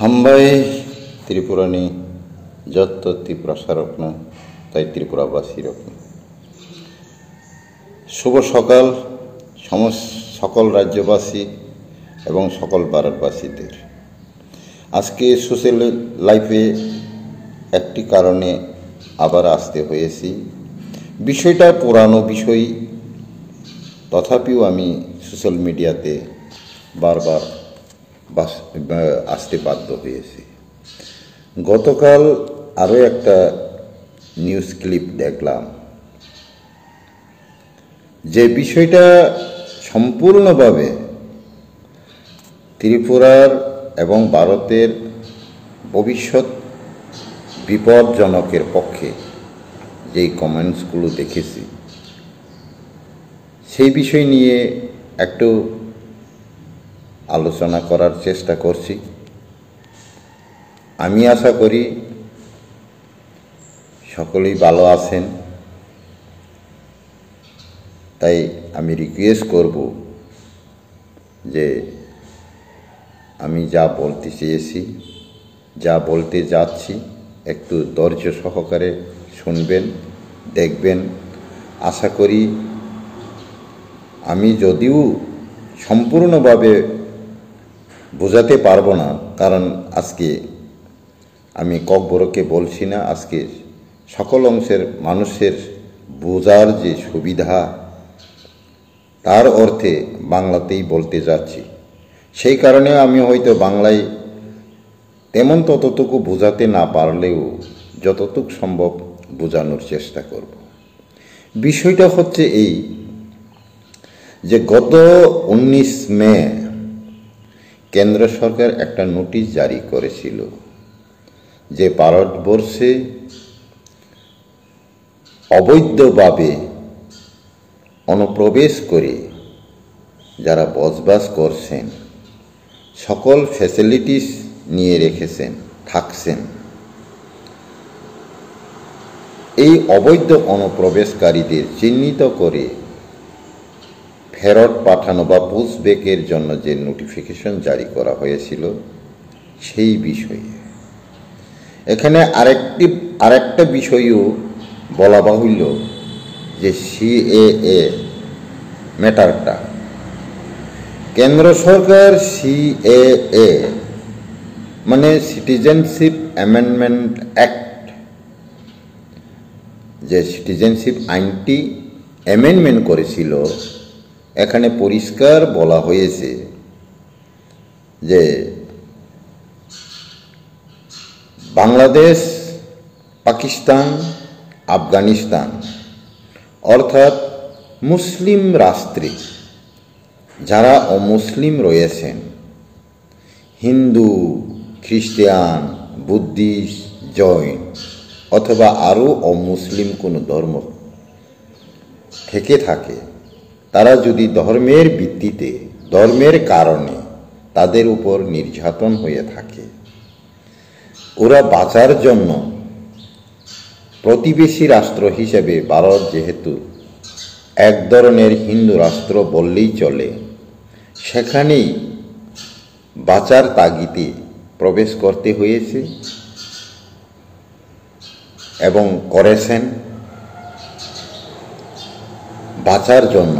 হাম্বাই ত্রিপুরানি যত প্রসারকন তাই ত্রিপুরাবাসী রকম শুভ সকাল সকল রাজ্যবাসী এবং সকল ভারতবাসীদের। আজকে সোশ্যাল লাইফে একটি কারণে আবার আসতে হয়েছি। বিষয়টা পুরানো বিষয়, তথাপিও আমি সোশ্যাল মিডিয়াতে বারবার আসতে বাধ্য হয়েছি। গতকাল আরও একটা নিউজ ক্লিপ দেখলাম, যে বিষয়টা সম্পূর্ণভাবে ত্রিপুরার এবং ভারতের ভবিষ্যৎ বিপজ্জনকের পক্ষে যেই কমেন্টসগুলো দেখেছি, সেই বিষয় নিয়ে একটু আলোচনা করার চেষ্টা করছি। আমি আশা করি সকলেই ভালো আছেন। তাই আমি রিকোয়েস্ট করব যে আমি যা বলতে চেয়েছি, যা বলতে যাচ্ছি, একটু ধৈর্য সহকারে শুনবেন, দেখবেন। আশা করি আমি যদিও সম্পূর্ণভাবে বোঝাতে পারবো না, কারণ আজকে আমি ককবরকে বলছি না, আজকে সকল অংশের মানুষের বোঝার যে সুবিধা, তার অর্থে বাংলাতেই বলতে যাচ্ছি। সেই কারণে আমি হয়তো বাংলায় তেমন ততটুকু বোঝাতে না পারলেও যতটুকু সম্ভব বোঝানোর চেষ্টা করব। বিষয়টা হচ্ছে এই, যে গত 19 মে কেন্দ্র সরকার একটা নোটিশ জারি করেছিল যে ভারতবর্ষে অবৈধভাবে অনুপ্রবেশ করে যারা বসবাস করছেন, সকল ফ্যাসিলিটিস নিয়ে রেখেছেন, থাকছেন, এই অবৈধ অনুপ্রবেশকারীদের চিহ্নিত করে ফেরত পাঠানো বা পুশব্যাকের জন্য যে নোটিফিকেশন জারি করা হয়েছিল, সেই বিষয়ে এখানে আরেকটা বিষয়ও বলা বাহুল্য, যে সিএএ ম্যাটারটা কেন্দ্র সরকার সিএএ মানে সিটিজেনশিপ অ্যামেন্ডমেন্ট অ্যাক্ট, যে সিটিজেনশিপ আইনটি অ্যামেন্ডমেন্ট করেছিল, এখানে পরিষ্কার বলা হয়েছে যে বাংলাদেশ, পাকিস্তান, আফগানিস্তান অর্থাৎ মুসলিম রাষ্ট্রে যারা অমুসলিম রয়েছেন, হিন্দু, খ্রিস্টান, বুদ্ধিস্ট, জৈন অথবা আরও অমুসলিম কোনো ধর্ম থেকে থাকে, তারা যদি ধর্মের ভিত্তিতে, ধর্মের কারণে তাদের উপর নির্যাতন হয়ে থাকে, ওরা বাঁচার জন্য প্রতিবেশী রাষ্ট্র হিসেবে ভারত যেহেতু এক ধরনের হিন্দু রাষ্ট্র বললেই চলে, সেখানেই বাঁচার তাগিদে প্রবেশ করতে হয়েছে এবং করেছেন। বাঁচার জন্য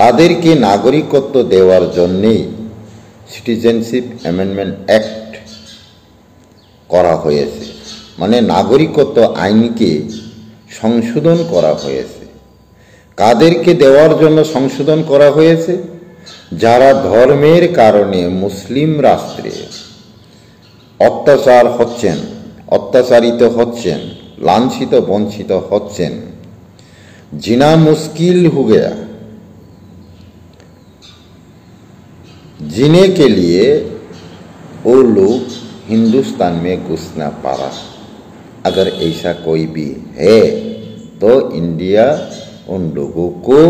তাদেরকে নাগরিকত্ব দেওয়ার জন্যেই সিটিজেনশিপ অ্যামেন্ডমেন্ট অ্যাক্ট করা হয়েছে, মানে নাগরিকত্ব আইনকে সংশোধন করা হয়েছে। কাদেরকে দেওয়ার জন্য সংশোধন করা হয়েছে? যারা ধর্মের কারণে মুসলিম রাষ্ট্রে অত্যাচারিত হচ্ছেন, লাঞ্ছিত বঞ্চিত হচ্ছেন। जीना मुश्किल हो गया, जीने के लिए वो लोग हिंदुस्तान में घुस ना पारा। अगर ऐसा कोई भी है तो इंडिया उन लोगों को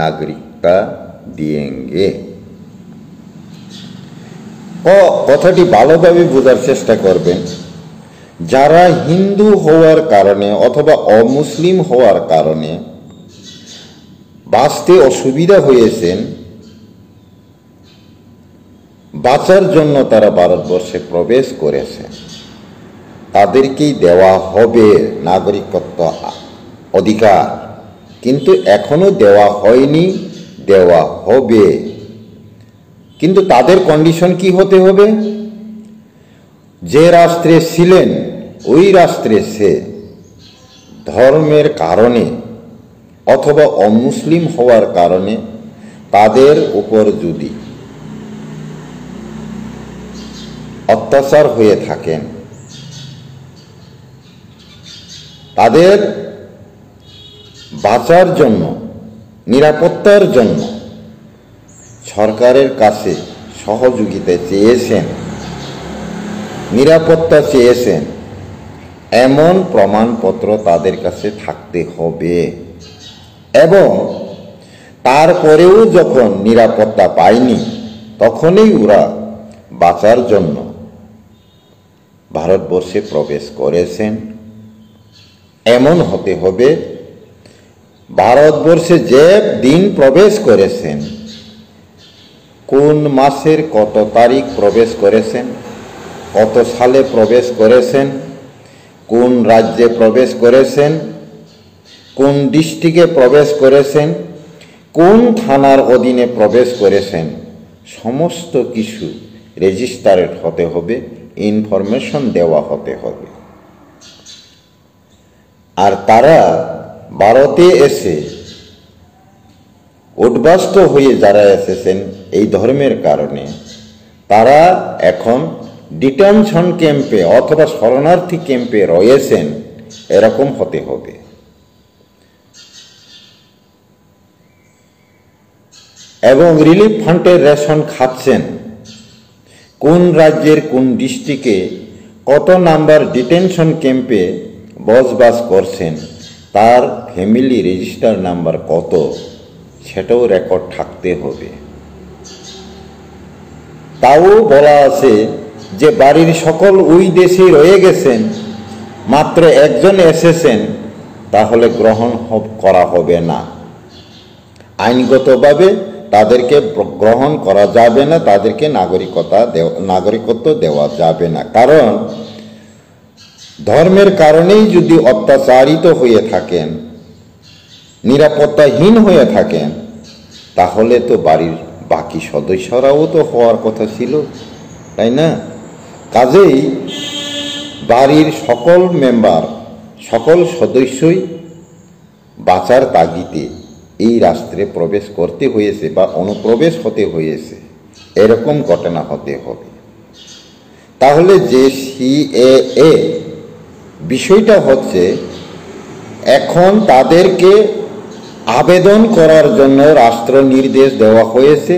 नागरिकता दिएंगे। কথাটি ভালোভাবে বোঝার চেষ্টা করবেন। যারা হিন্দু হওয়ার কারণে অথবা অমুসলিম হওয়ার কারণে বাঁচতে অসুবিধা হয়েছেন, বাঁচার জন্য তারা ভারতবর্ষে প্রবেশ করেছে, তাদেরকেই দেওয়া হবে নাগরিকত্ব অধিকার। কিন্তু এখনো দেওয়া হয়নি, দেওয়া হবে। কিন্তু তাদের কন্ডিশন কি হতে হবে? যে রাষ্ট্রে ছিলেন ওই রাষ্ট্রে সে ধর্মের কারণে অথবা অমুসলিম হওয়ার কারণে তাদের উপর যদি অত্যাচার হয়ে থাকেন, তাদের বাঁচার জন্য, নিরাপত্তার জন্য সরকারের কাছে সহযোগিতা চেয়েছেন, নিরাপত্তা চেয়েছেন, এমন প্রমাণপত্র তাদের কাছে থাকতে হবে। এবং তারপরেও যখন নিরাপত্তা পায়নি, তখনই ওরা বাঁচার জন্য ভারতবর্ষে প্রবেশ করেছেন। এমন হতে হবে ভারতবর্ষে যে দিন প্রবেশ করেছেন, কোন মাসের কত তারিখ প্রবেশ করেছেন, কত সালে প্রবেশ করেছেন, কোন রাজ্যে প্রবেশ করেছেন, কোন ডিস্ট্রিক্টে প্রবেশ করেছেন, কোন থানার অধীনে প্রবেশ করেছেন, সমস্ত কিছু রেজিস্টারেড হতে হবে, ইনফরমেশন দেওয়া হতে হবে। আর তারা ভারতে এসে উদ্বাস্ত হয়ে যারা এসেছেন এই ধর্মের কারণে, তারা এখন ডিটেনশন ক্যাম্পে অথবা শরণার্থী ক্যাম্পে রয়েছেন, এরকম হতে হবে। এবং রিলিফ ফান্ডের রেশন খাচ্ছেন, কোন রাজ্যের কোন ডিস্ট্রিক্টে কত নাম্বার ডিটেনশন ক্যাম্পে বসবাস করছেন, তার ফ্যামিলি রেজিস্টার নাম্বার কত, সেটাও রেকর্ড থাকতে হবে। তাও বলা আছে যে বাড়ির সকল ওই দেশে রয়ে গেছেন, মাত্র একজন এসেছেন, তাহলে গ্রহণ করা হবে না। আইনগতভাবে তাদেরকে গ্রহণ করা যাবে না, তাদেরকে নাগরিকত্ব দেওয়া যাবে না। কারণ ধর্মের কারণেই যদি অত্যাচারিত হয়ে থাকেন, নিরাপত্তাহীন হয়ে থাকেন, তাহলে তো বাড়ির বাকি সদস্যরাও তো হওয়ার কথা ছিল, তাই না? কাজেই বাড়ির সকল মেম্বার, সকল সদস্যই বাঁচার তাগিদে এই রাষ্ট্রে প্রবেশ করতে হয়েছে বা অনুপ্রবেশ হতে হয়েছে, এরকম ঘটনা হতে হবে। তাহলে যে সিএএ বিষয়টা হচ্ছে, এখন তাদেরকে আবেদন করার জন্য রাষ্ট্র নির্দেশ দেওয়া হয়েছে,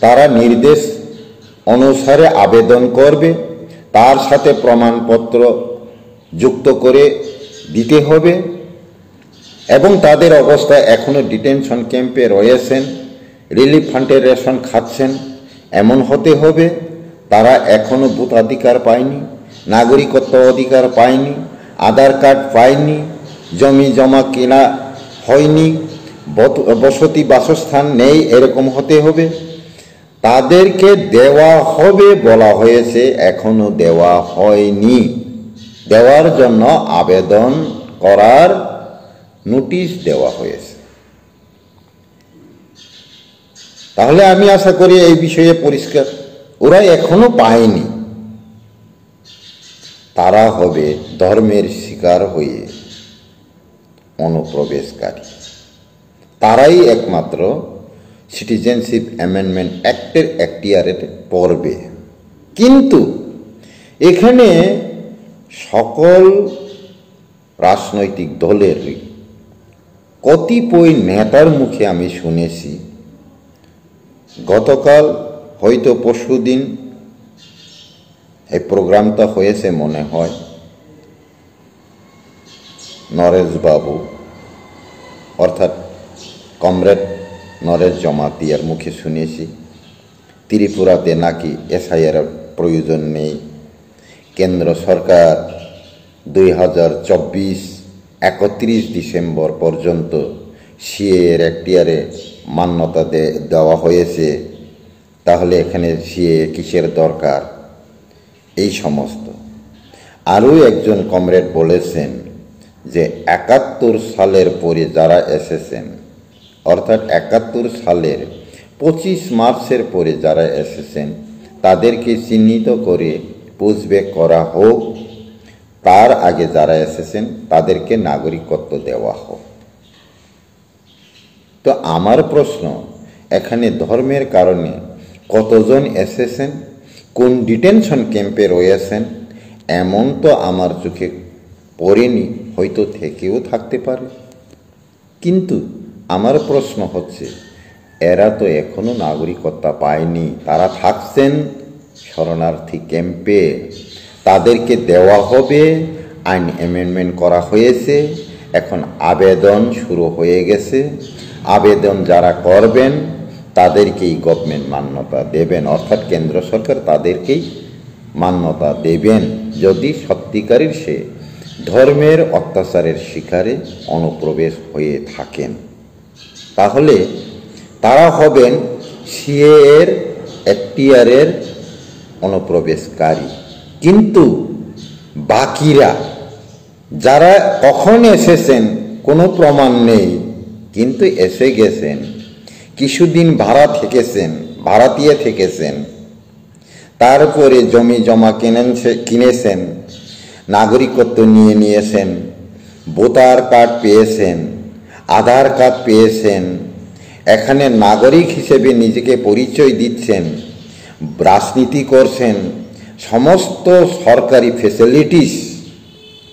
তারা নির্দেশ অনুসারে আবেদন করবে, তার সাথে প্রমাণপত্র যুক্ত করে দিতে হবে। এবং তাদের অবস্থা এখনো ডিটেনশন ক্যাম্পে রয়েছেন, রিলিফ ফান্ডের রেশন খাচ্ছেন, এমন হতে হবে তারা এখনো ভোটাধিকার পায়নি, নাগরিকত্ব অধিকার পায়নি, আধার কার্ড পায়নি, জমি জমা কেনা হয়নি, বসতি বাসস্থান নেই, এরকম হতে হবে। তাদেরকে দেওয়া হবে বলা হয়েছে, এখনো দেওয়া হয়নি। দেওয়ার জন্য আবেদন করার নোটিশ দেওয়া হয়েছে। তাহলে আমি আশা করি এই বিষয়ে পরিষ্কার, ওরা এখনো পায়নি। তারা হবে ধর্মের শিকার হয়ে অনুপ্রবেশকারী, তারাই একমাত্র সিটিজেনশিপ অ্যামেন্ডমেন্ট অ্যাক্টের এখতিয়ারে পড়বে। কিন্তু এখানে সকল রাজনৈতিক দলের কতিপয় নেতার মুখে আমি শুনেছি, গতকাল হয়তো পরশুদিন এই প্রোগ্রামটা হয়েছে মনে হয়, নরেশবাবু অর্থাৎ কমরেড নরেশ জমাতিয়ার মুখে শুনেছি ত্রিপুরাতে নাকি এসআইআর প্রয়োজন নেই, কেন্দ্র সরকার 2024 31 ডিসেম্বর পর্যন্ত সিএর এখতিয়ারে মান্যতা দেওয়া হয়েছে, তাহলে এখানে সিএ কিসের দরকার? এই সমস্ত। আরও একজন কমরেড বলেছেন যে 71 সালের পরে যারা এসেছেন, অর্থাৎ 71 সালের 25 মার্চের পরে যারা এসেছেন তাদেরকে চিহ্নিত করে পুশব্যাক করা হোক, তার আগে যারা এসেছেন তাদেরকে নাগরিকত্ব দেওয়া হোক। তো আমার প্রশ্ন, এখানে ধর্মের কারণে কতজন এসেছেন, কোন ডিটেনশন ক্যাম্পে রয়েছেন, এমন তো আমার চোখে পড়েনি, হয়তো থেকেও থাকতে পারে। কিন্তু আমার প্রশ্ন হচ্ছে, এরা তো এখনো নাগরিকত্ব পায়নি, তারা থাকছেন শরণার্থী ক্যাম্পে, তাদেরকে দেওয়া হবে। আইন অ্যামেন্ডমেন্ট করা হয়েছে, এখন আবেদন শুরু হয়ে গেছে। আবেদন যারা করবেন তাদেরকেই গভর্নমেন্ট মান্যতা দেবেন, অর্থাৎ কেন্দ্র সরকার তাদেরকেই মান্যতা দেবেন যদি সত্যিকারের সে ধর্মের অত্যাচারের শিকারে অনুপ্রবেশ হয়ে থাকেন। তাহলে তারা হবেন সিএ এর এখতিয়ারের অনুপ্রবেশকারী। কিন্তু বাকিরা যারা কখন এসেছেন কোনো প্রমাণ নেই, কিন্তু এসে গেছেন, কিছুদিন ভাড়াটিয়ে থেকেছেন, তারপরে জমি জমা কিনেছেন, নাগরিকত্ব নিয়েছেন, ভোটার কার্ড পেয়েছেন, আধার কার্ড পেয়েছেন, এখানে নাগরিক হিসেবে নিজেকে পরিচয় দিচ্ছেন, রাজনীতি করছেন, সমস্ত সরকারি ফ্যাসিলিটিস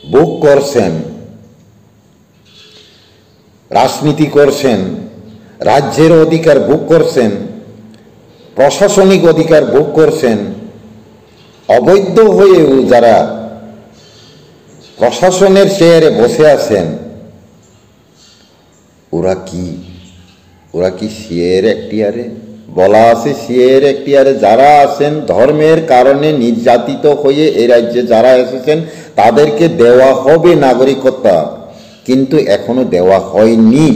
বুক করছেন, রাজনীতি করছেন, রাজ্যের অধিকার বুক করছেন, প্রশাসনিক অধিকার ভোগ করছেন। অবৈধ হয়েও যারা প্রশাসনের চেয়ারে বসে আছেন, ওরা কি সিএর এখতিয়ারে? বলা আছে সিএর এখতিয়ারে যারা আছেন ধর্মের কারণে নির্যাতিত হয়ে এই রাজ্যে যারা এসেছেন তাদেরকে দেওয়া হবে নাগরিকত্ব, কিন্তু এখনো দেওয়া হয়নি,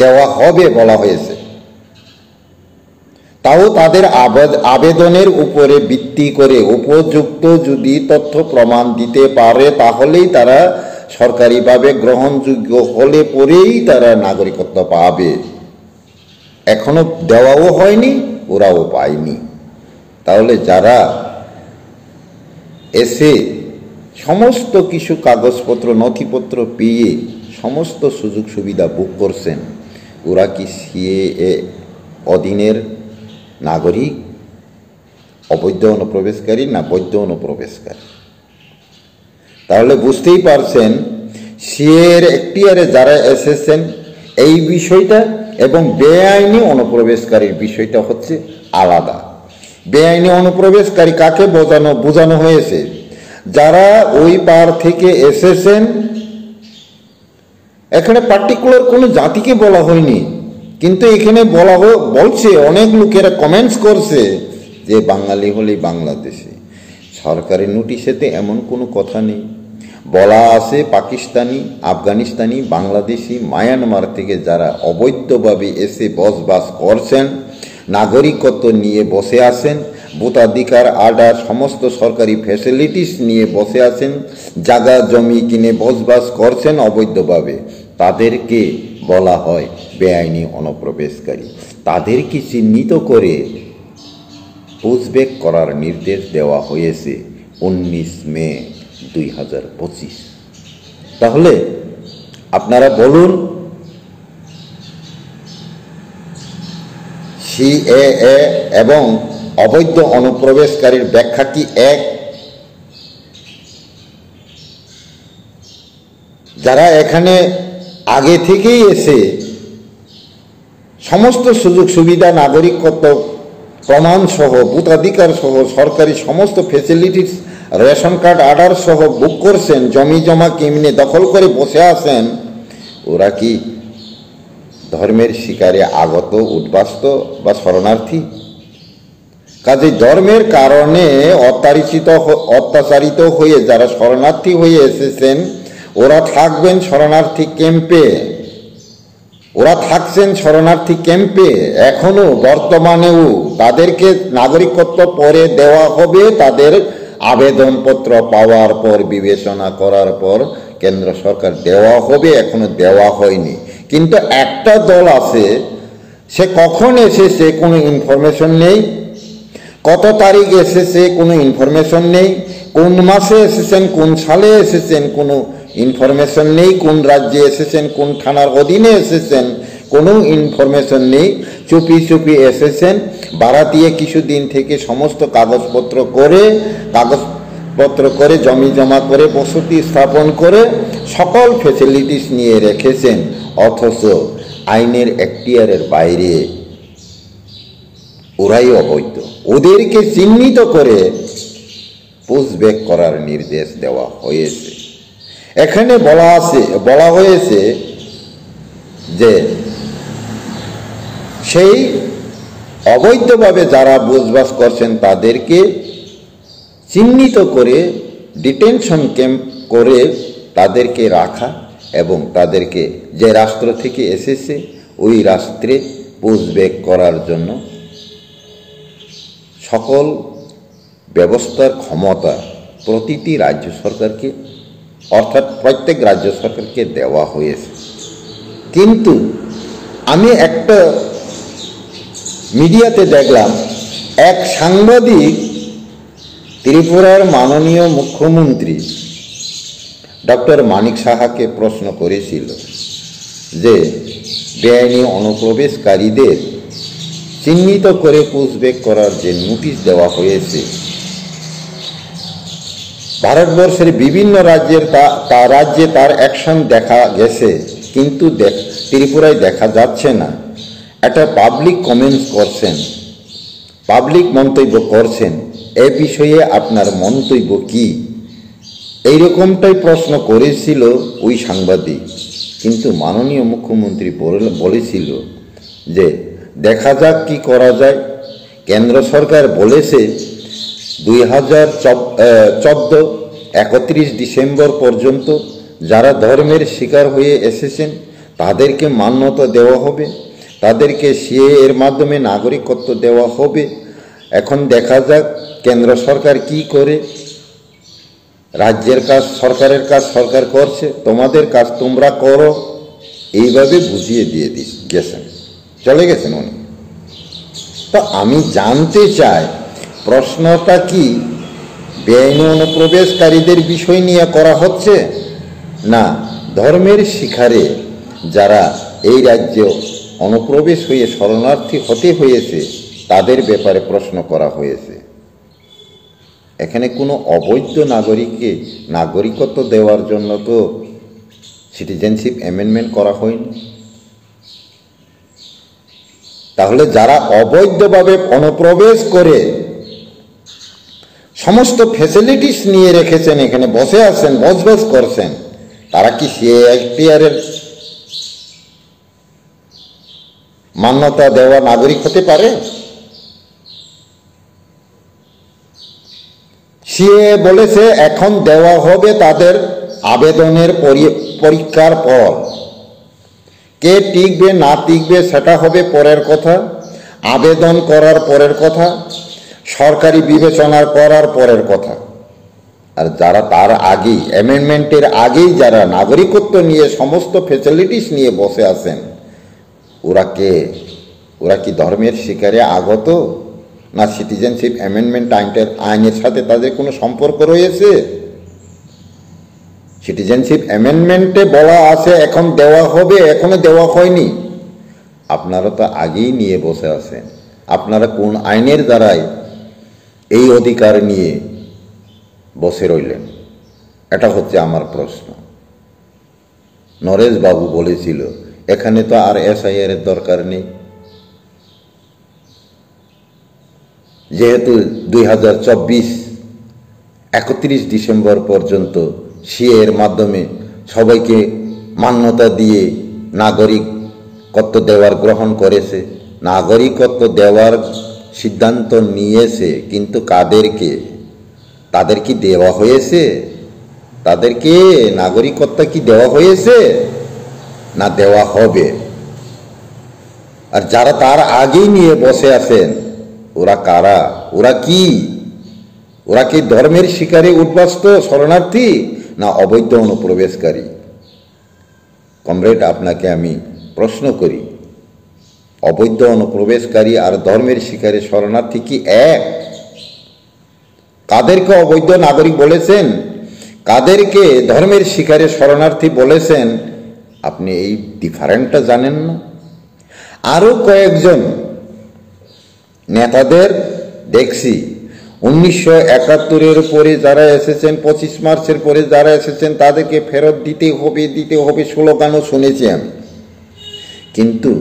দেওয়া হবে বলা হয়েছে। তাও তাদের আবেদনের উপরে ভিত্তি করে উপযুক্ত যদি তথ্য প্রমাণ দিতে পারে তাহলেই তারা সরকারিভাবে গ্রহণযোগ্য হলে পরেই তারা নাগরিকত্ব পাবে। এখনো দেওয়াও হয়নি, ওরাও পায়নি। তাহলে যারা এসে সমস্ত কিছু কাগজপত্র নথিপত্র পেয়ে সমস্ত সুযোগ সুবিধা ভোগ করছেন, ওরা কি সিএ অধীনের নাগরিক, অবৈধ অনুপ্রবেশকারী না বৈধ অনুপ্রবেশকারী? তাহলে বুঝতেই পারছেন সিএর এখতিয়ারে যারা এসেছেন এই বিষয়টা এবং বেআইনি অনুপ্রবেশকারীর বিষয়টা হচ্ছে আলাদা। বেআইনি অনুপ্রবেশকারী কাকে বোঝানো হয়েছে? যারা ওই পার থেকে এসেছেন, এখানে পার্টিকুলার কোনো জাতিকে বলা হয়নি, কিন্তু এখানে বলছে, অনেক লোকেরা কমেন্টস করছে যে বাঙালি হলেই বাংলাদেশে। সরকারি নোটিশেতে এমন কোনো কথা নেই। বলা আছে পাকিস্তানি, আফগানিস্তানি, বাংলাদেশি, মায়ানমার থেকে যারা অবৈধভাবে এসে বসবাস করছেন, নাগরিকত্ব নিয়ে বসে আছেন, ভোটাধিকার আর্ডার সমস্ত সরকারি ফ্যাসিলিটিস নিয়ে বসে আছেন, জায়গা জমি কিনে বসবাস করছেন অবৈধভাবে, তাদেরকে বলা হয় বেআইনি অনুপ্রবেশকারী। তাদেরকে চিহ্নিত করে পুশব্যাক করার নির্দেশ দেওয়া হয়েছে 19 মে 2025। তাহলে আপনারা বলুন, সিএএ এবং অবৈধ অনুপ্রবেশকারীর ব্যাখ্যা কি এক? যারা এখানে আগে থেকেই এসে সমস্ত সুযোগ সুবিধা, নাগরিকত্ব প্রমাণ সহ, ভোটাধিকার সহ, সরকারি সমস্ত ফ্যাসিলিটিস, রেশন কার্ড আর্ডার সহ বুক করছেন, জমি জমা কিনে দখল করে বসে আছেন, ওরা কি ধর্মের শিকারে আগত, উদ্বাস্ত বা শরণার্থী? কাজে ধর্মের কারণে অত্যাচারিত হয়ে যারা শরণার্থী হয়ে এসেছেন, ওরা থাকবেন শরণার্থী ক্যাম্পে। ওরা থাকছেন শরণার্থী ক্যাম্পে, এখনো বর্তমানেও তাদেরকে নাগরিকত্ব পরে দেওয়া হবে। তাদের আবেদনপত্র পাওয়ার পর, বিবেচনা করার পর কেন্দ্র সরকার দেওয়া হবে, এখনো দেওয়া হয়নি। কিন্তু একটা দল আছে, সে কখন এসেছে কোনো ইনফরমেশন নেই, কত তারিখ এসেছে কোনো ইনফরমেশন নেই, কোন মাসে এসেছেন, কোন সালে এসেছেন কোনো ইনফরমেশন নেই, কোন রাজ্যে এসেছেন, কোন থানার অধীনে এসেছেন কোনো ইনফরমেশন নেই। চুপি চুপি এসেছেন, ভাড়া দিয়ে কিছুদিন থেকে সমস্ত কাগজপত্র করে জমি জমা করে বসতি স্থাপন করে সকল ফ্যাসিলিটিস নিয়ে রেখেছেন, অথচ আইনের এখতিয়ারের বাইরে ওরাই অবৈধ। ওদেরকে চিহ্নিত করে পুশব্যাক করার নির্দেশ দেওয়া হয়েছে। এখানে বলা হয়েছে যে সেই অবৈধভাবে যারা বসবাস করছেন তাদেরকে চিহ্নিত করে ডিটেনশন ক্যাম্প করে তাদেরকে রাখা এবং তাদেরকে যে রাষ্ট্র থেকে এসেছে ওই রাষ্ট্রে পুশব্যাক করার জন্য সকল ব্যবস্থার ক্ষমতা প্রতিটি রাজ্য সরকারকে, অর্থাৎ প্রত্যেক রাজ্য সরকারকে দেওয়া হয়েছে। কিন্তু আমি একটা মিডিয়াতে দেখলাম, এক সাংবাদিক ত্রিপুরার মাননীয় মুখ্যমন্ত্রী ডক্টর মানিক সাহাকে প্রশ্ন করেছিল যে বেআইনি অনুপ্রবেশকারীদের চিহ্নিত করে পুশব্যাক করার যে নোটিশ দেওয়া হয়েছে, ভারতবর্ষের বিভিন্ন রাজ্যে তার অ্যাকশন দেখা গেছে, কিন্তু ত্রিপুরায় দেখা যাচ্ছে না। একটা পাবলিক কমেন্টস করছেন, পাবলিক মন্তব্য করছেন, এ বিষয়ে আপনার মন্তব্য কি? এইরকমটাই প্রশ্ন করেছিল ওই সাংবাদিক। কিন্তু মাননীয় মুখ্যমন্ত্রী বলেছিল যে দেখা যাক কি করা যায়। কেন্দ্র সরকার বলেছে 2014 31 ডিসেম্বর পর্যন্ত যারা ধর্মের শিকার হয়ে এসেছেন তাদেরকে মান্যতা দেওয়া হবে, তাদেরকে সিএ এর মাধ্যমে নাগরিকত্ব দেওয়া হবে। এখন দেখা যাক কেন্দ্র সরকার কি করে। রাজ্যের কাজ সরকারের কাজ সরকার করছে, তোমাদের কাজ তোমরা করো, এইভাবে বুঝিয়ে দিয়ে গেছেন, চলে গেছেন উনি। তো আমি জানতে চাই, প্রশ্নটা কি বেআইনি অনুপ্রবেশকারীদের বিষয় নিয়ে করা হচ্ছে, না ধর্মের শিকারে যারা এই রাজ্যে অনুপ্রবেশ হয়ে শরণার্থী হতে হয়েছে তাদের ব্যাপারে প্রশ্ন করা হয়েছে? এখানে কোনো অবৈধ নাগরিককে নাগরিকত্ব দেওয়ার জন্য তো সিটিজেনশিপ অ্যামেন্ডমেন্ট করা হয়নি। তাহলে যারা অবৈধভাবে অনুপ্রবেশ করে সমস্ত ফ্যাসিলিটিস নিয়ে রেখেছেন, এখানে বসে আছেন, বসবাস করছেন, তারা কি সিএএর মান্যতা দেওয়া নাগরিক হতে পারে? সিএ বলেছে এখন দেওয়া হবে তাদের আবেদনের পরীক্ষার পর। কে টিকবে না টিকবে সেটা হবে পরের কথা, আবেদন করার পরের কথা, সরকারি বিবেচনা করার পরের কথা। আর যারা তার আগেই অ্যামেন্ডমেন্টের আগেই যারা নাগরিকত্ব নিয়ে সমস্ত ফ্যাসিলিটিস নিয়ে বসে আছেন, ওরা কি ধর্মের শিকারে আগত, না সিটিজেনশিপ অ্যামেন্ডমেন্ট আইনের সাথে তাদের কোনো সম্পর্ক রয়েছে? সিটিজেনশিপ অ্যামেন্ডমেন্টে বলা আছে এখন দেওয়া হবে, এখনো দেওয়া হয়নি। আপনারা তো আগেই নিয়ে বসে আছেন, আপনারা কোন আইনের দ্বারাই এই অধিকার নিয়ে বসে রইলেন? এটা হচ্ছে আমার প্রশ্ন। নরেশ বাবু বলেছিল এখানে তো আর এসআইআর এর দরকার নেই, যেহেতু 2024 31 ডিসেম্বর পর্যন্ত সিএ এর মাধ্যমে সবাইকে মান্যতা দিয়ে নাগরিকত্ব দেওয়ার গ্রহণ করেছে, নাগরিকত্ব দেওয়ার সিদ্ধান্ত নিয়েছে। কিন্তু কাদেরকে? তাদের কি দেওয়া হয়েছে? তাদেরকে নাগরিকত্ব কি দেওয়া হয়েছে না দেওয়া হবে? আর যারা তার আগেই নিয়ে বসে আছেন ওরা কারা? ওরা কি? ওরা কি ধর্মের শিকারে উদ্বাস্ত শরণার্থী না অবৈধ অনুপ্রবেশকারী? কমরেড, আপনাকে আমি প্রশ্ন করি, অবৈধ অনুপ্রবেশকারী আর ধর্মের শিকারে শরণার্থী কি এক? কাদেরকে অবৈধ নাগরিক বলেছেন, কাদেরকে ধর্মের শিকারে শরণার্থী বলেছেন, আপনি এই ডিফারেন্টটা জানেন না? আরো কয়েকজন নেতাদের দেখছি 1971-এর পরে যারা এসেছেন, 25 মার্চের পরে যারা এসেছেন তাদেরকে ফেরত দিতে হবে স্লোগানও শুনেছি আমি। কিন্তু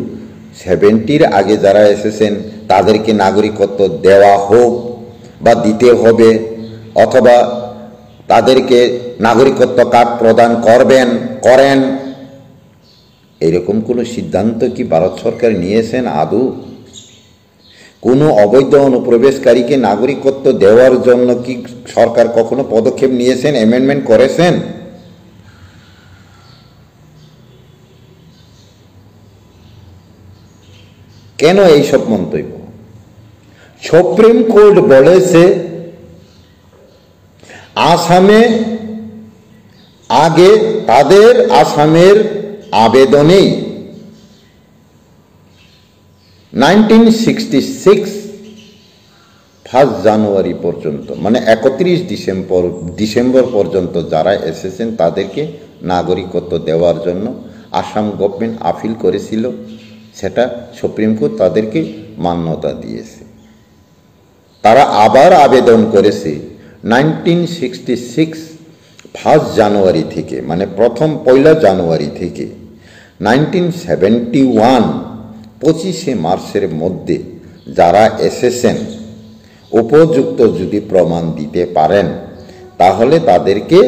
70-র আগে যারা এসেছেন তাদেরকে নাগরিকত্ব দেওয়া হোক বা দিতে হবে, অথবা তাদেরকে নাগরিকত্ব কার্ড প্রদান করেন, এরকম কোনো সিদ্ধান্ত কি ভারত সরকার নিয়েছেন আদৌ? কোনো অবৈধ অনুপ্রবেশকারীকে নাগরিকত্ব দেওয়ার জন্য কি সরকার কখনো পদক্ষেপ নিয়েছেন, অ্যামেন্ডমেন্ট করেছেন? কেন এইসব মন্তব্য? সুপ্রিম কোর্ট বলেছে আসামে আগে তাদের আসামের আবেদনেই 1966 1 জানুয়ারি পর্যন্ত, মানে 31 ডিসেম্বর পর্যন্ত যারা এসেছেন তাদেরকে নাগরিকত্ব দেওয়ার জন্য আসাম গভর্নমেন্ট আপিল করেছিল। সেটা সুপ্রিম কোর্ট তাদেরকে মান্যতা দিয়েছে। তারা আবার আবেদন করেছে 1966 1 জানুয়ারি থেকে, মানে প্রথম 1 জানুয়ারি থেকে 1971 25 মার্চের মধ্যে যারা এসেছেন উপযুক্ত যদি প্রমাণ দিতে পারেন তাহলে তাদেরকে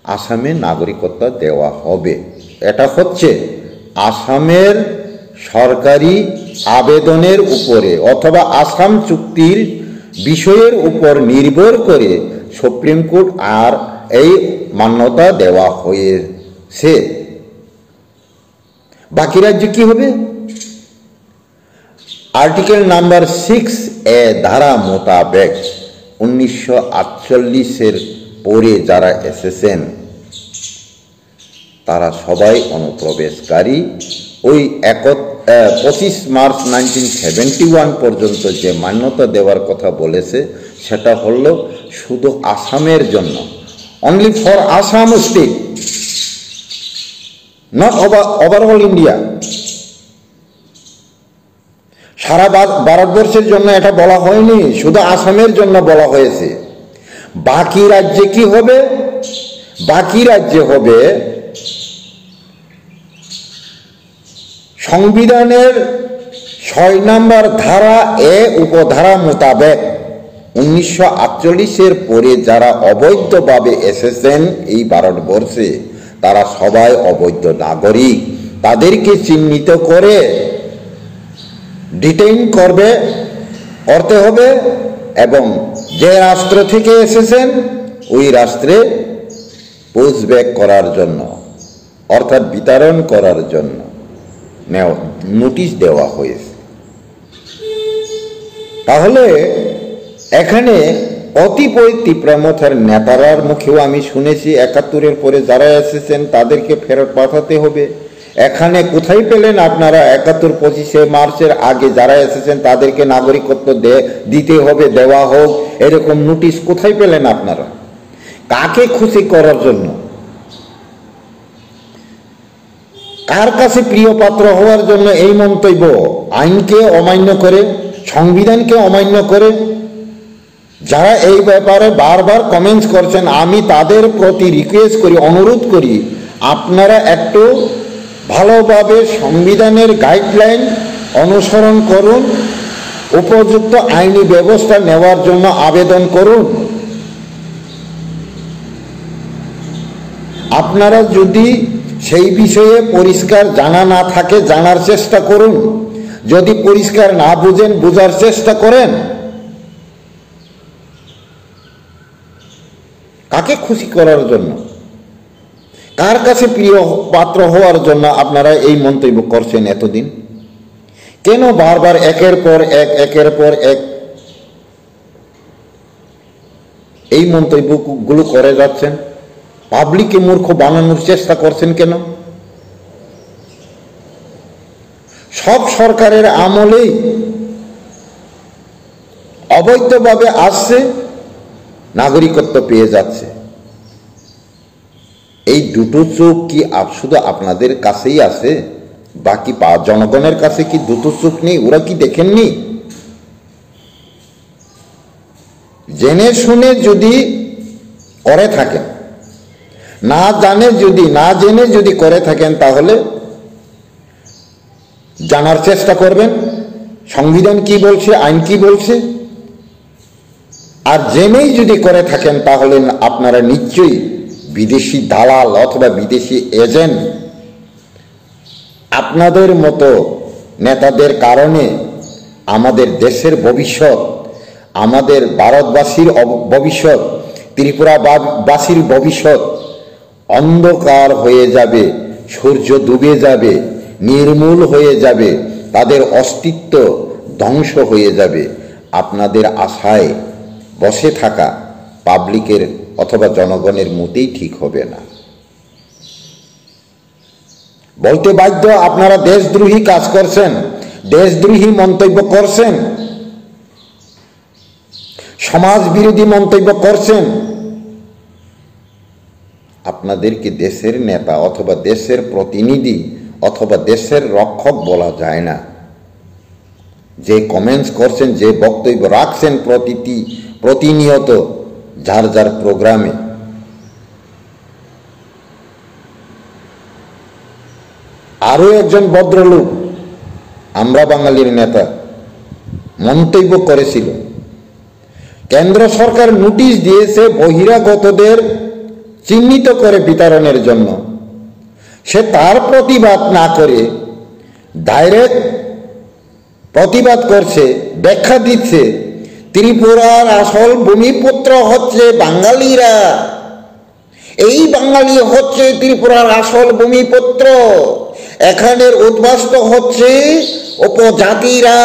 আসামে নাগরিকত্ব দেওয়া হবে। এটা হচ্ছে আসামের সরকারি আবেদনের উপরে অথবা আসাম চুক্তির বিষয়ের উপর নির্ভর করে সুপ্রিম কোর্ট আর এই মান্যতা দেওয়া হয়েছে। বাকি রাজ্য কি হবে? আর্টিকেল নাম্বার 6A ধারা মোতাবেক 1948-এর পরে যারা এসেছেন তারা সবাই অনুপ্রবেশকারী। ওই 25 মার্চ 1971 পর্যন্ত যে মান্যতা দেওয়ার কথা বলেছে সেটা হলো শুধু আসামের জন্য, only for Assam state, not overall India. সারা ভারতবর্ষের জন্য এটা বলা হয়নি, শুধু আসামের জন্য বলা হয়েছে। বাকি রাজ্যে কি হবে? বাকি রাজ্যে হবে সংবিধানের 6 নম্বর ধারা এ উপধারা মোতাবেক 1948-এর পরে যারা অবৈধভাবে এসেছেন এই ভারতবর্ষে তারা সবাই অবৈধ নাগরিক। তাদেরকে চিহ্নিত করে ডিটেইন করতে হবে এবং যে রাষ্ট্র থেকে এসেছেন ওই রাষ্ট্রে পুশব্যাক করার জন্য, অর্থাৎ বিতরণ করার জন্য নোটিশ দেওয়া হয়েছে। তাহলে এখানে কতিপয় তীব্রমথার নেতারার মুখেও আমি শুনেছি 71-এর পরে যারা এসেছেন তাদেরকে ফেরত পাঠাতে হবে। এখানে কোথায় পেলেন আপনারা 71 25 মার্চের আগে যারা এসেছেন তাদেরকে নাগরিকত্ব দিতে হবে, দেওয়া হোক, এরকম নোটিশ কোথায় পেলেন আপনারা? কাকে খুশি করার জন্য? কার কাছে প্রিয় পাত্র হওয়ার জন্য এই মন্তব্য? আইনকে অমান্য করে, সংবিধানকে অমান্য করে যারা এই ব্যাপারে বারবার কমেন্টস করছেন, আমি তাদের প্রতি রিকোয়েস্ট করি, অনুরোধ করি, আপনারা একটু ভালোভাবে সংবিধানের গাইডলাইন অনুসরণ করুন, উপযুক্ত আইনি ব্যবস্থা নেওয়ার জন্য আবেদন করুন। আপনারা যদি সেই বিষয়ে পরিষ্কার জানা না থাকে জানার চেষ্টা করুন, যদি পরিষ্কার না বুঝেন বোঝার চেষ্টা করেন। কাকে খুশি করার জন্য, কার কাছে প্রিয় পাত্র হওয়ার জন্য আপনারা এই মন্তব্য করছেন এতদিন? কেন বারবার একের পর এক এই মন্তব্যগুলো করে যাচ্ছেন? পাবলিককে মূর্খ বানানোর চেষ্টা করছেন কেন? সব সরকারের আমলেই অবৈধভাবে আসছে, নাগরিকত্ব পেয়ে যাচ্ছে। এই দুটো চোখ কি শুধু আপনাদের কাছেই আছে? বাকি জনগণের কাছে কি দুটো চোখ নেই? ওরা কি দেখেননি? জেনে শুনে যদি করে থাকেন, না জেনে যদি করে থাকেন, তাহলে জানার চেষ্টা করবেন সংবিধান কি বলছে, আইন কি বলছে। আর জেনেই যদি করে থাকেন, তাহলে আপনারা নিশ্চয়ই বিদেশি দালাল অথবা বিদেশি এজেন্ট, আপনাদের মতো নেতাদের কারণে আমাদের দেশের ভবিষ্যৎ, আমাদের ভারতবাসীর ভবিষ্যৎ, ত্রিপুরাবাসীর ভবিষ্যৎ অন্ধকার হয়ে যাবে, সূর্য ডুবে যাবে, নির্মূল হয়ে যাবে, তাদের অস্তিত্ব ধ্বংস হয়ে যাবে। আপনাদের আশায় বসে থাকা পাবলিকের অথবা জনগণের মোটেই ঠিক হবে না। বলতে বাধ্য, আপনারা দেশদ্রোহী কাজ করছেন, দেশদ্রোহী মন্তব্য করছেন, সমাজ বিরোধী মন্তব্য করছেন। আপনাদেরকে দেশের নেতা অথবা দেশের প্রতিনিধি অথবা দেশের রক্ষক বলা যায় না। যে কমেন্টস করছেন, যে বক্তব্য রাখছেন প্রতিনিয়ত যার যার প্রোগ্রামে, আরো একজন ভদ্রলোক, আমরা বাঙালির নেতা, মন্তব্য করেছিল কেন্দ্র সরকার নোটিশ দিয়েছে বহিরাগতদের চিহ্নিত করে বিতরণের জন্য। সে তার প্রতিবাদ না করে ডাইরেক্ট প্রতিবাদ করছে, ব্যাখ্যা দিচ্ছে ত্রিপুরার আসল ভূমিপুত্র হচ্ছে বাঙালিরা, এই বাঙালি হচ্ছে ত্রিপুরার আসল ভূমিপুত্র, এখানের উদ্বাস্ত হচ্ছে উপজাতিরা।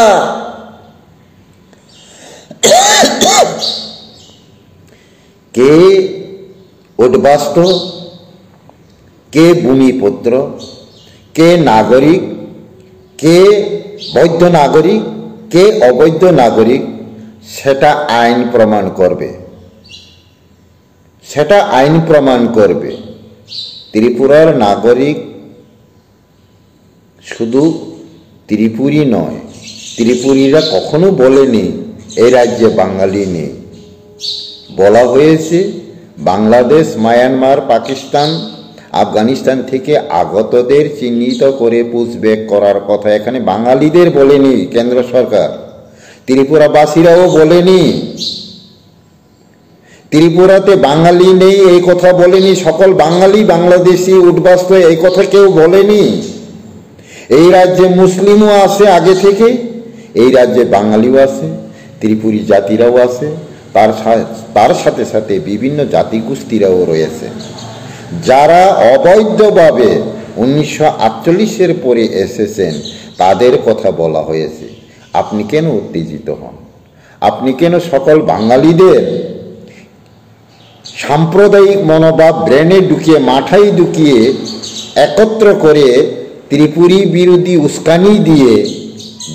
কে উদ্বাস্ত, কে ভূমিপুত্র, কে নাগরিক, কে বৈধ নাগরিক, কে অবৈধ নাগরিক, সেটা আইন প্রমাণ করবে, সেটা আইন প্রমাণ করবে। ত্রিপুরার নাগরিক শুধু ত্রিপুরী নয়, ত্রিপুরীরা কখনো বলেনি এই রাজ্যে বাঙালি নেই। বলা হয়েছে বাংলাদেশ, মায়ানমার, পাকিস্তান, আফগানিস্তান থেকে আগতদের চিহ্নিত করে পুষব্যাক করার কথা এখানে বাঙালিদের বলেনি কেন্দ্র সরকার, ত্রিপুরাবাসীরাও বলেনি। ত্রিপুরাতে বাঙালি নেই এই কথা বলেনি, সকল বাঙালি বাংলাদেশি উদ্বাস্ত এই কথা কেউ বলেনি। এই রাজ্যে মুসলিমও আছে আগে থেকে, এই রাজ্যে বাঙালিও আছে, ত্রিপুরী জাতিরাও আছে, তার সাথে সাথে বিভিন্ন জাতিগোষ্ঠীরাও রয়েছে, যারা অবৈধভাবে 1948-এর পরে এসেছেন, তাদের কথা বলা হয়েছে। আপনি কেন উত্তেজিত হন? আপনি কেন সকল বাঙালিদের সাম্প্রদায়িক মনোভাব ব্রেনে ঢুকিয়ে, মাথায় ঢুকিয়ে একত্র করে ত্রিপুরী বিরোধী উস্কানি দিয়ে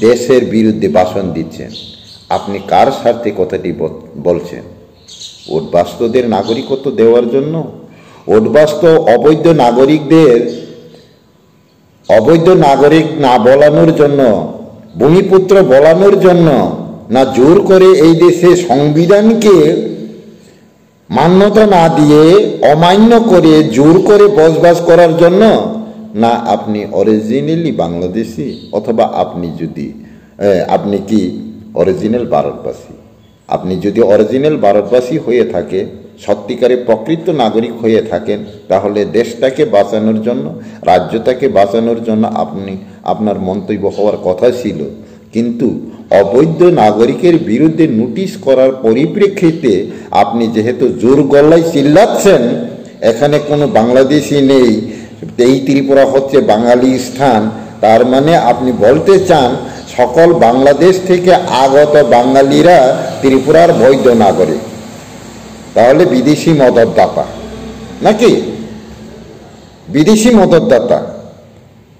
দেশের বিরুদ্ধে ভাষণ দিচ্ছেন? আপনি কার স্বার্থে কথাটি বলছেন? উদ্বাস্তুদের নাগরিকত্ব দেওয়ার জন্য? উদ্বাস্তু অবৈধ নাগরিকদের অবৈধ নাগরিক না বলানোর জন্য, ভূমিপুত্র বলানোর জন্য, না জোর করে এই দেশে সংবিধানকে মান্যতা না দিয়ে অমান্য করে জোর করে বসবাস করার জন্য? না আপনি অরিজিনালি বাংলাদেশি, অথবা আপনি কি অরিজিনাল ভারতবাসী? আপনি যদি অরিজিনাল ভারতবাসী হয়ে থাকে, সত্যিকারে প্রকৃত নাগরিক হয়ে থাকেন, তাহলে দেশটাকে বাঁচানোর জন্য, রাজ্যটাকে বাঁচানোর জন্য আপনার মন্তব্য হওয়ার কথা ছিল। কিন্তু অবৈধ নাগরিকের বিরুদ্ধে নোটিশ করার পরিপ্রেক্ষিতে আপনি যেহেতু জোর গলায় চিল্লাচ্ছেন এখানে কোনো বাংলাদেশি নেই, এই ত্রিপুরা হচ্ছে বাঙালি স্থান, তার মানে আপনি বলতে চান সকল বাংলাদেশ থেকে আগত বাঙালিরা ত্রিপুরার বৈধ নাগরিক, তাহলে বিদেশি মদতদাতা নাকি? বিদেশি মদতদাতা,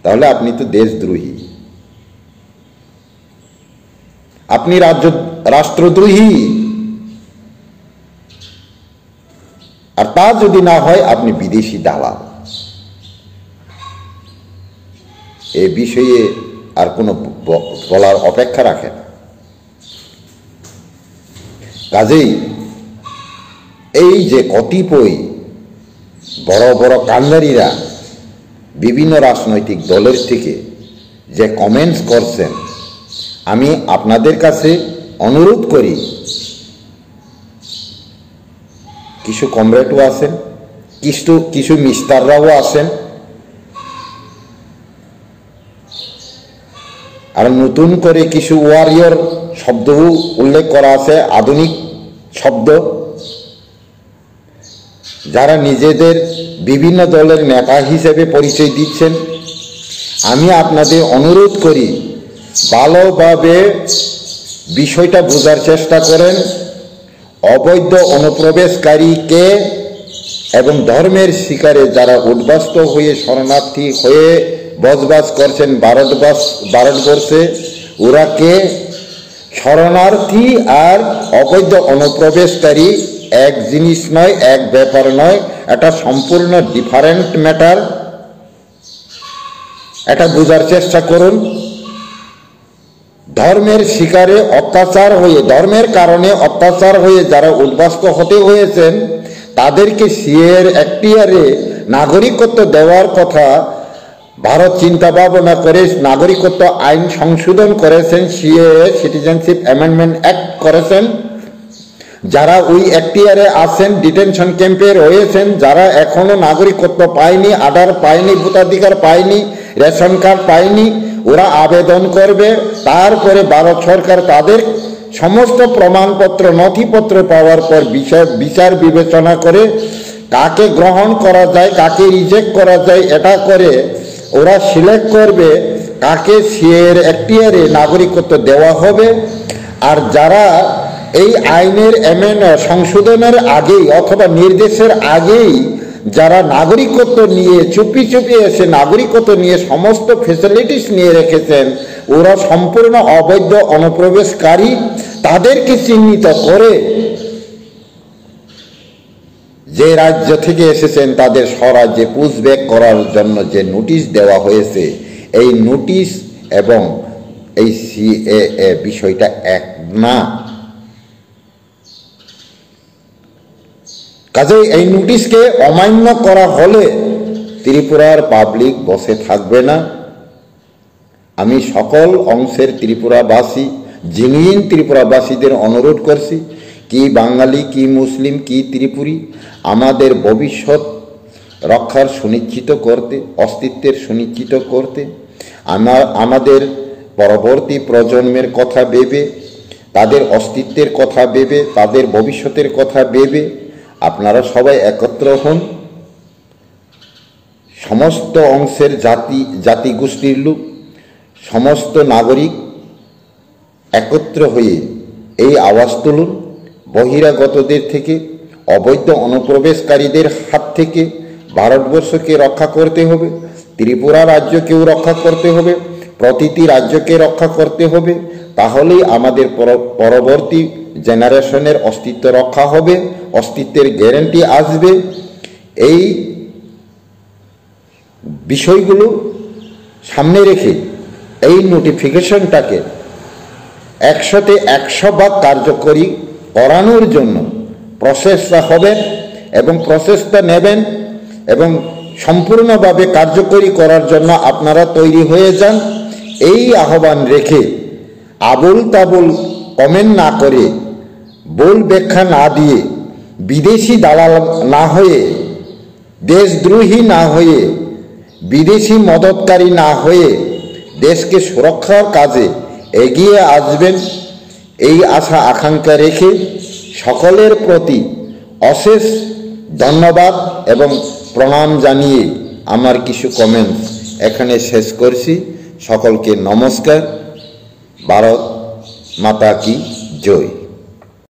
তাহলে আপনি তো দেশদ্রোহী, আপনি রাষ্ট্রদ্রোহী। আর তা যদি না হয় আপনি বিদেশি দালাল। এ বিষয়ে আর কোনো বলার অপেক্ষা রাখে না। কাজেই এই যে কতিপয় বড় বড় কান্ডারিরা বিভিন্ন রাজনৈতিক দলের থেকে যে কমেন্টস করছেন, আমি আপনাদের কাছে অনুরোধ করি, কিছু কমরেডও আছেন, কিছু মিস্টাররাও আছেন, আর নতুন করে কিছু ওয়ারিয়র শব্দও উল্লেখ করা আছে, আধুনিক শব্দ, যারা নিজেদের বিভিন্ন দলের নেতা হিসেবে পরিচয় দিচ্ছেন। আমি আপনাদের অনুরোধ করি, ভালোভাবে বিষয়টা বোঝার চেষ্টা করেন। অবৈধ অনুপ্রবেশকারীকে এবং ধর্মের শিকারে যারা উদ্বাস্ত হয়ে শরণার্থী হয়ে বসবাস করছেন ভারতবর্ষে, ওরা কে? শরণার্থী আর অবৈধ অনুপ্রবেশকারী এক জিনিস নয়, এক ব্যাপার নয়, এটা সম্পূর্ণ ডিফারেন্ট ম্যাটার। এটা বোঝার চেষ্টা করুন। ধর্মের শিকারে অত্যাচার হয়ে, ধর্মের কারণে অত্যাচার হয়ে যারা উদ্বাস্ত হতে হয়েছেন, তাদেরকে সিএর এখতিয়ারে নাগরিকত্ব দেওয়ার কথা ভারত চিন্তা ভাবনা করে নাগরিকত্ব আইন সংশোধন করেছেন, সিএ সিটিজেনশিপ অ্যামেন্ডমেন্ট অ্যাক্ট করেছেন। যারা ওই এখতিয়ারে আছেন, ডিটেনশন ক্যাম্পে রয়েছেন, যারা এখনো নাগরিকত্ব পায়নি, আধার পায়নি, ভোটাধিকার পায়নি, রেশন কার্ড পায়নি, ওরা আবেদন করবে। তারপরে ভারত সরকার তাদের সমস্ত প্রমাণপত্র নথিপত্র পাওয়ার পর বিচার বিবেচনা করে কাকে গ্রহণ করা যায়, কাকে রিজেক্ট করা যায়, এটা করে ওরা সিলেক্ট করবে কাকে সিএর এখতিয়ারে নাগরিকত্ব দেওয়া হবে। আর যারা এই আইনের সংশোধনের আগেই অথবা নির্দেশের আগেই যারা নাগরিকত্ব নিয়ে চুপি চুপি এসে নাগরিকত্ব নিয়ে সমস্ত ফ্যাসিলিটিস নিয়ে রেখেছেন, ওরা সম্পূর্ণ অবৈধ অনুপ্রবেশকারী। তাদেরকে চিহ্নিত করে যে রাজ্য থেকে এসেছেন তাদের স্বরাজ্যে পুশব্যাক করার জন্য যে নোটিশ দেওয়া হয়েছে, এই নোটিশ এবং এই সিএএ বিষয়টা এক না। কাজেই এই নোটিশকে অমান্য করা হলে ত্রিপুরার পাবলিক বসে থাকবে না। আমি সকল অংশের ত্রিপুরাবাসী, জেনুইন ত্রিপুরাবাসীদের অনুরোধ করছি, কি বাঙালি, কি মুসলিম, কি ত্রিপুরী, আমাদের ভবিষ্যৎ রক্ষার সুনিশ্চিত করতে, অস্তিত্বের সুনিশ্চিত করতে, আমাদের পরবর্তী প্রজন্মের কথা ভেবে, তাদের অস্তিত্বের কথা ভেবে, তাদের ভবিষ্যতের কথা ভেবে আপনারা সবাই একত্র হন। সমস্ত অংশের জাতিগোষ্ঠীর লোক, সমস্ত নাগরিক একত্র হয়ে এই আওয়াজ তুলুন। বহিরাগতদের থেকে, অবৈধ অনুপ্রবেশকারীদের হাত থেকে ভারতবর্ষকে রক্ষা করতে হবে, ত্রিপুরা রাজ্যকেও রক্ষা করতে হবে, প্রতিটি রাজ্যকে রক্ষা করতে হবে। তাহলেই আমাদের পরবর্তী জেনারেশনের অস্তিত্ব রক্ষা হবে, অস্তিত্বের গ্যারান্টি আসবে। এই বিষয়গুলো সামনে রেখে এই নোটিফিকেশনটাকে 100তে 100 ভাগ কার্যকরী করানোর জন্য প্রসেসটা হবেন এবং প্রসেসটা নেবেন এবং সম্পূর্ণভাবে কার্যকরী করার জন্য আপনারা তৈরি হয়ে যান। এই আহ্বান রেখে আবুল তাবুল কমেন্ট না করে, ভুল ব্যাখ্যা না দিয়ে, বিদেশি দালাল না হয়ে, দেশদ্রোহী না হয়ে, বিদেশি মদতকারী না হয়ে দেশকে সুরক্ষার কাজে এগিয়ে আসবেন, এই আশা আকাঙ্ক্ষা রেখে সকলের প্রতি অশেষ ধন্যবাদ এবং প্রণাম জানিয়ে আমার কিছু কমেন্টস এখানে শেষ করছি। সকলকে নমস্কার, ভারত মাতা কি জয়।